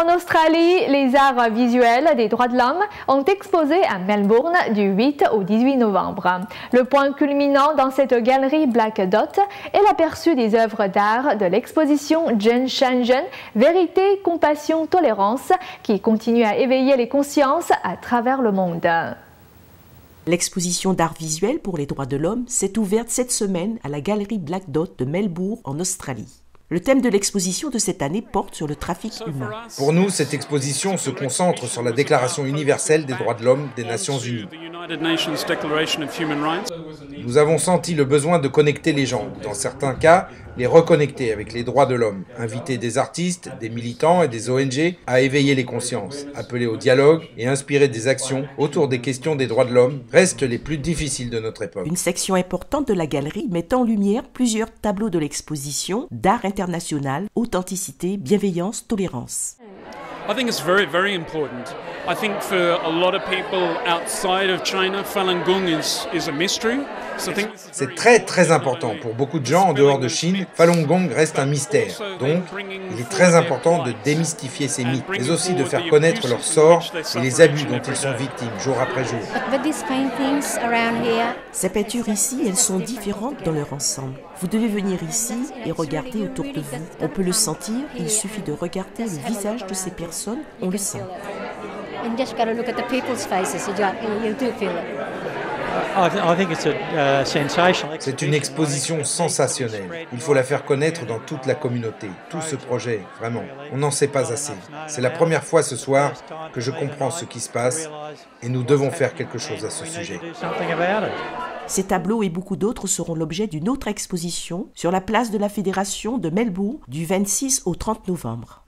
En Australie, les arts visuels des droits de l'homme ont exposé à Melbourne du 8 au 18 novembre. Le point culminant dans cette galerie Black Dot est l'aperçu des œuvres d'art de l'exposition Jen Shenzhen, Vérité, Compassion, Tolérance, qui continue à éveiller les consciences à travers le monde. L'exposition d'art visuel pour les droits de l'homme s'est ouverte cette semaine à la galerie Black Dot de Melbourne en Australie. Le thème de l'exposition de cette année porte sur le trafic humain. Pour nous, cette exposition se concentre sur la Déclaration universelle des droits de l'homme des Nations Unies. Nous avons senti le besoin de connecter les gens, dans certains cas, les reconnecter avec les droits de l'homme, inviter des artistes, des militants et des ONG à éveiller les consciences, appeler au dialogue et inspirer des actions autour des questions des droits de l'homme restent les plus difficiles de notre époque. Une section importante de la galerie met en lumière plusieurs tableaux de l'exposition d'art international, authenticité, bienveillance, tolérance. I think it's very, very important. I think for a lot of people outside of China, Falun Gong is a mystery. C'est très très important pour beaucoup de gens en dehors de Chine. Falun Gong reste un mystère. Donc, il est très important de démystifier ces mythes, mais aussi de faire connaître leur sort et les abus dont ils sont victimes jour après jour. Ces peintures ici, elles sont différentes dans leur ensemble. Vous devez venir ici et regarder autour de vous. On peut le sentir, il suffit de regarder le visage de ces personnes, on le sent. C'est une exposition sensationnelle. Il faut la faire connaître dans toute la communauté. Tout ce projet, vraiment, on n'en sait pas assez. C'est la première fois ce soir que je comprends ce qui se passe et nous devons faire quelque chose à ce sujet. Ces tableaux et beaucoup d'autres seront l'objet d'une autre exposition sur la place de la Fédération de Melbourne du 26 au 30 novembre.